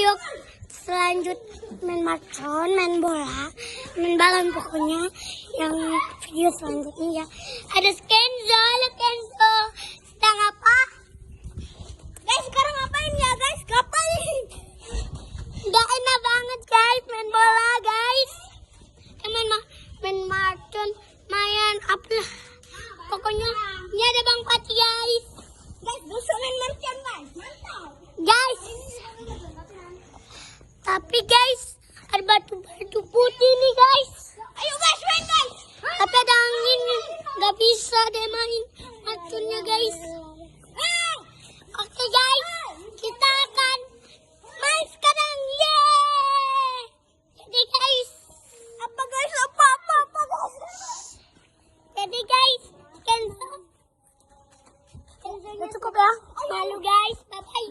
yuk selanjut main marcon, main bola, main balon pokoknya. Yang video selanjutnya ya. Ada Kenzo, halo Kenzo. Sedang apa? Guys, sekarang ngapain ya guys? Ngapain? Gak enak banget guys main bola guys. Main marcon, main apa? Pokoknya ini ada Bang Pati guys. Guys, busuk main marcon guys. Mantap. Guys. Tapi guys, ada batu-batu putih nih guys. Ayo guys, main guys. Tapi ada angin, nggak bisa deh main marconnya guys. Oke guys, kita akan main sekarang. Yeay. Jadi guys, apa guys? Apa guys? Jadi guys, Kenzo. Udah cukup ya. Malu guys, bye bye.